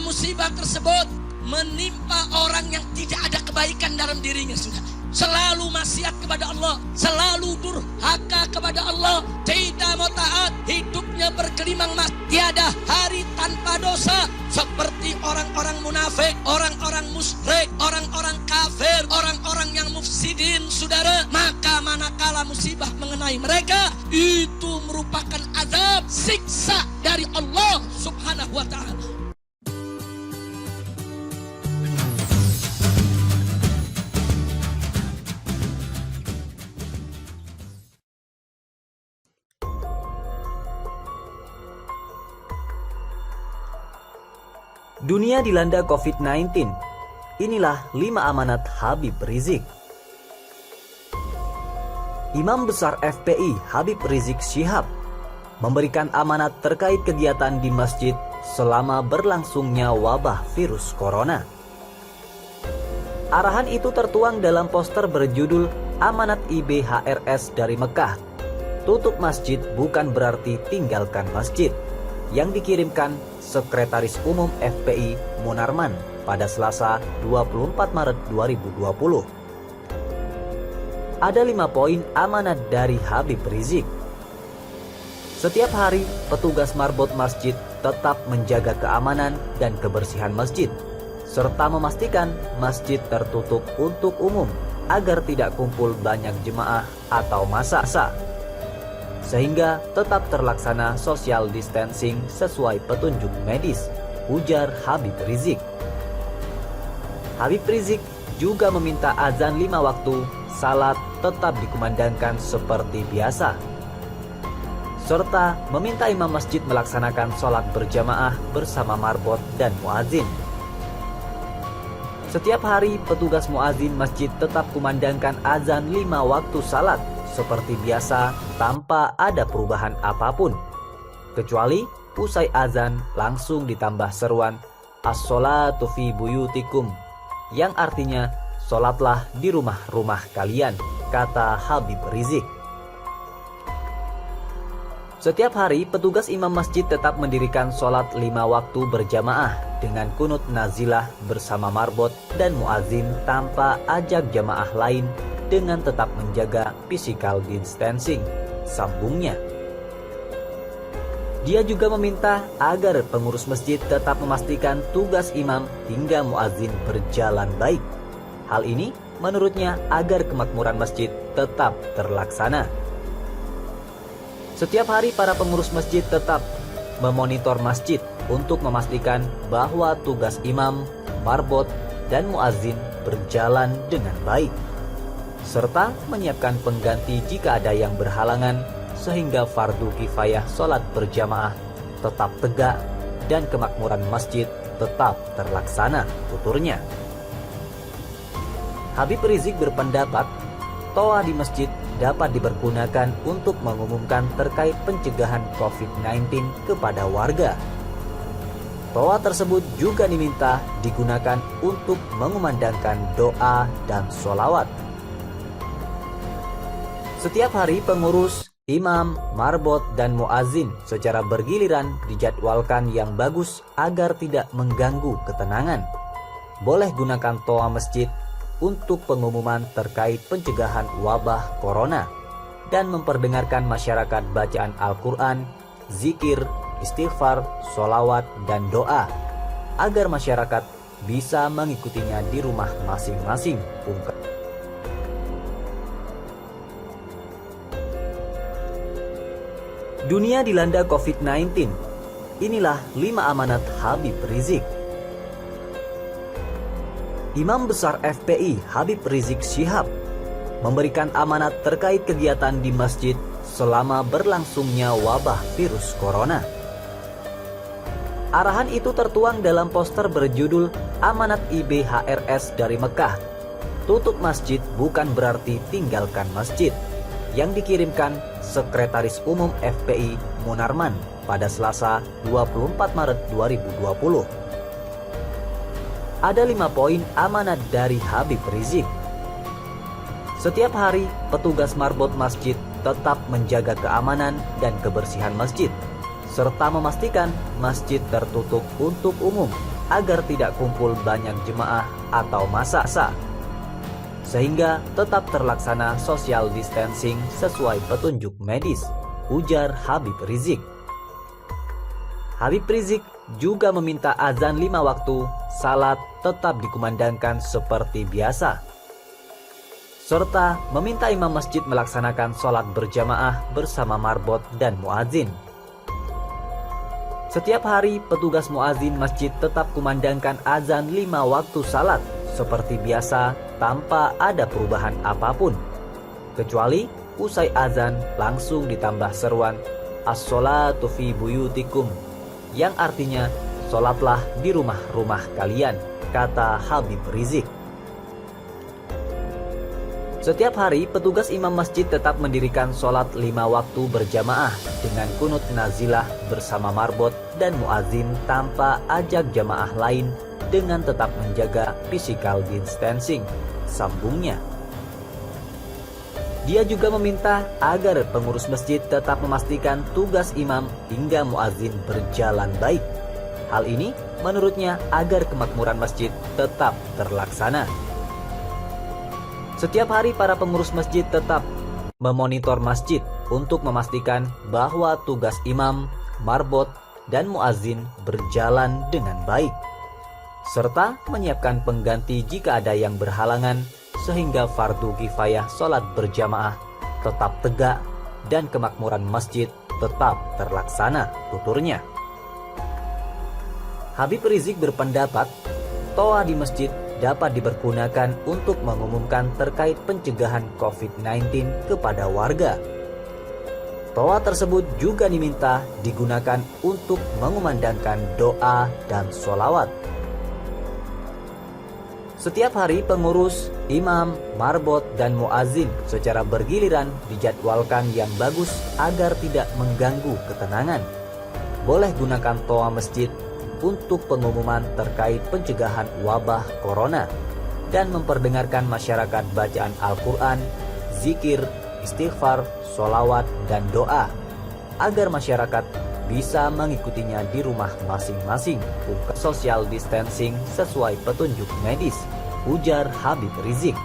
musibah tersebut menimpa orang yang tidak ada kebaikan dalam dirinya sudah. Selalu maksiat kepada Allah, selalu durhaka kepada Allah, tidak mau taat, hidupnya bergelimang mas, tiada hari tanpa dosa. Seperti orang-orang munafik, orang-orang musyrik, orang-orang kafir, orang-orang yang mufsidin, saudara. Maka manakala musibah mengenai mereka, itu merupakan azab, siksa dari Allah Subhanahu wa ta'ala. Dunia dilanda COVID-19. Inilah 5 amanat Habib Rizik. Imam Besar FPI Habib Rizik Syihab memberikan amanat terkait kegiatan di masjid selama berlangsungnya wabah virus corona. Arahan itu tertuang dalam poster berjudul Amanat IBHRS dari Mekah. Tutup masjid bukan berarti tinggalkan masjid, yang dikirimkan Sekretaris Umum FPI Munarman pada Selasa 24 Maret 2020. Ada 5 poin amanat dari Habib Rizik. Setiap hari, petugas marbot masjid tetap menjaga keamanan dan kebersihan masjid, serta memastikan masjid tertutup untuk umum agar tidak kumpul banyak jemaah atau massa, sehingga tetap terlaksana social distancing sesuai petunjuk medis, ujar Habib Rizik. Habib Rizik juga meminta azan 5 waktu salat tetap dikumandangkan seperti biasa, serta meminta imam masjid melaksanakan sholat berjamaah bersama marbot dan muazin. Setiap hari petugas muazin masjid tetap kumandangkan azan 5 waktu salat seperti biasa tanpa ada perubahan apapun, kecuali usai azan langsung ditambah seruan as-sholatu fi buyutikum, yang artinya sholatlah di rumah-rumah kalian, kata Habib Rizik. Setiap hari petugas imam masjid tetap mendirikan sholat 5 waktu berjamaah dengan kunut nazilah bersama marbot dan muazin tanpa ajak jamaah lain, dengan tetap menjaga physical distancing, sambungnya. Dia juga meminta agar pengurus masjid tetap memastikan tugas imam hingga muazin berjalan baik. Hal ini menurutnya agar kemakmuran masjid tetap terlaksana. Setiap hari para pengurus masjid tetap memonitor masjid untuk memastikan bahwa tugas imam, marbot, dan muazin berjalan dengan baik, serta menyiapkan pengganti jika ada yang berhalangan, sehingga fardu kifayah sholat berjamaah tetap tegak dan kemakmuran masjid tetap terlaksana, tuturnya. Habib Rizik berpendapat toa di masjid dapat dipergunakan untuk mengumumkan terkait pencegahan COVID-19 kepada warga. Toa tersebut juga diminta digunakan untuk mengumandangkan doa dan sholawat. Setiap hari pengurus, imam, marbot, dan muazin secara bergiliran dijadwalkan yang bagus agar tidak mengganggu ketenangan. Boleh gunakan toa masjid untuk pengumuman terkait pencegahan wabah corona dan memperdengarkan masyarakat bacaan Al-Quran, zikir, istighfar, sholawat, dan doa agar masyarakat bisa mengikutinya di rumah masing-masing. Dunia dilanda COVID-19. Inilah 5 amanat Habib Rizik. Imam Besar FPI Habib Rizik Syihab memberikan amanat terkait kegiatan di masjid selama berlangsungnya wabah virus corona. Arahan itu tertuang dalam poster berjudul Amanat IBHRS dari Mekah. Tutup masjid bukan berarti tinggalkan masjid, yang dikirimkan Sekretaris Umum FPI Munarman pada Selasa 24 Maret 2020. Ada 5 poin amanat dari Habib Rizik. Setiap hari, petugas marbot masjid tetap menjaga keamanan dan kebersihan masjid, serta memastikan masjid tertutup untuk umum agar tidak kumpul banyak jemaah atau massa, sehingga tetap terlaksana social distancing sesuai petunjuk medis, ujar Habib Rizik. Habib Rizik juga meminta azan 5 waktu salat tetap dikumandangkan seperti biasa, serta meminta imam masjid melaksanakan sholat berjamaah bersama marbot dan muazin. Setiap hari petugas muazin masjid tetap kumandangkan azan 5 waktu salat seperti biasa tanpa ada perubahan apapun, kecuali usai azan langsung ditambah seruan as-sholatu fi buyutikum, yang artinya sholatlah di rumah-rumah kalian, kata Habib Rizik. Setiap hari petugas imam masjid tetap mendirikan sholat 5 waktu berjamaah dengan kunut nazilah bersama marbot dan muazin tanpa ajak jamaah lain, dengan tetap menjaga physical distancing, sambungnya. Dia juga meminta agar pengurus masjid tetap memastikan tugas imam hingga muazin berjalan baik. Hal ini menurutnya agar kemakmuran masjid tetap terlaksana. Setiap hari para pengurus masjid tetap memonitor masjid untuk memastikan bahwa tugas imam, marbot, dan muazin berjalan dengan baik, serta menyiapkan pengganti jika ada yang berhalangan, sehingga fardu kifayah sholat berjamaah tetap tegak dan kemakmuran masjid tetap terlaksana, tuturnya. Habib Rizik berpendapat toa di masjid dapat dipergunakan untuk mengumumkan terkait pencegahan COVID-19 kepada warga. Toa tersebut juga diminta digunakan untuk mengumandangkan doa dan sholawat. Setiap hari pengurus, imam, marbot, dan muazin secara bergiliran dijadwalkan yang bagus agar tidak mengganggu ketenangan. Boleh gunakan toa masjid untuk pengumuman terkait pencegahan wabah corona dan memperdengarkan masyarakat bacaan Al-Quran, zikir, istighfar, sholawat, dan doa agar masyarakat bisa mengikutinya di rumah masing-masing. Social distancing sesuai petunjuk medis, ujar Habib Rizik.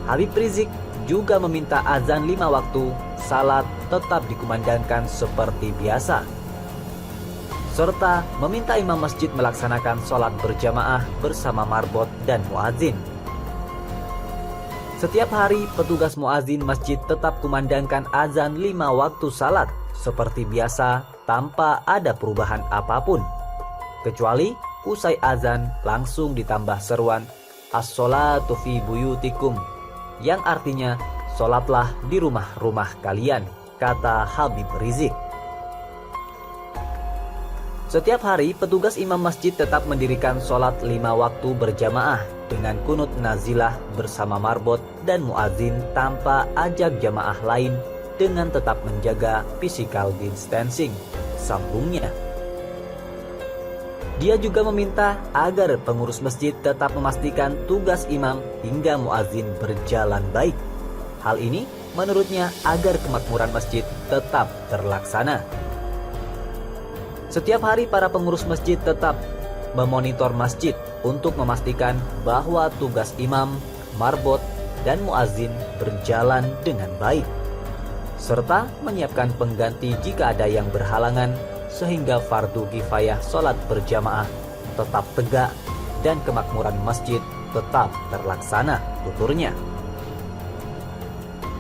Habib Rizik juga meminta azan 5 waktu salat tetap dikumandangkan seperti biasa, serta meminta imam masjid melaksanakan sholat berjamaah bersama marbot dan muazin. Setiap hari petugas muazin masjid tetap kumandangkan azan 5 waktu salat seperti biasa tanpa ada perubahan apapun, kecuali usai azan langsung ditambah seruan as-sholatu fi buyutikum, yang artinya sholatlah di rumah-rumah kalian, kata Habib Rizik. Setiap hari petugas imam masjid tetap mendirikan sholat 5 waktu berjamaah dengan kunut nazilah bersama marbot dan muazin tanpa ajak jamaah lain, dengan tetap menjaga physical distancing, sambungnya. Dia juga meminta agar pengurus masjid tetap memastikan tugas imam hingga muazin berjalan baik. Hal ini menurutnya agar kemakmuran masjid tetap terlaksana. Setiap hari para pengurus masjid tetap memonitor masjid untuk memastikan bahwa tugas imam, marbot, dan muazin berjalan dengan baik, serta menyiapkan pengganti jika ada yang berhalangan, sehingga fardu kifayah sholat berjamaah tetap tegak dan kemakmuran masjid tetap terlaksana, tuturnya.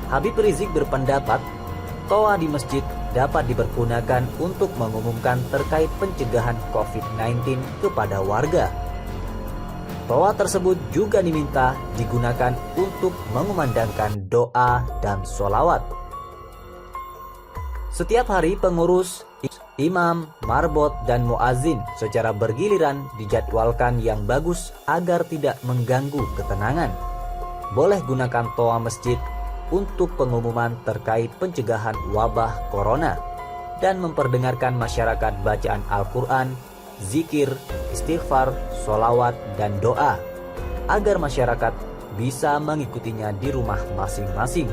Habib Rizik berpendapat toa di masjid dapat dipergunakan untuk mengumumkan terkait pencegahan COVID-19 kepada warga. Toa tersebut juga diminta digunakan untuk mengumandangkan doa dan sholawat. Setiap hari pengurus, imam, marbot, dan muazin secara bergiliran dijadwalkan yang bagus agar tidak mengganggu ketenangan. Boleh gunakan toa masjid untuk pengumuman terkait pencegahan wabah corona dan memperdengarkan masyarakat bacaan Al-Quran, zikir, istighfar, sholawat, dan doa agar masyarakat bisa mengikutinya di rumah masing-masing.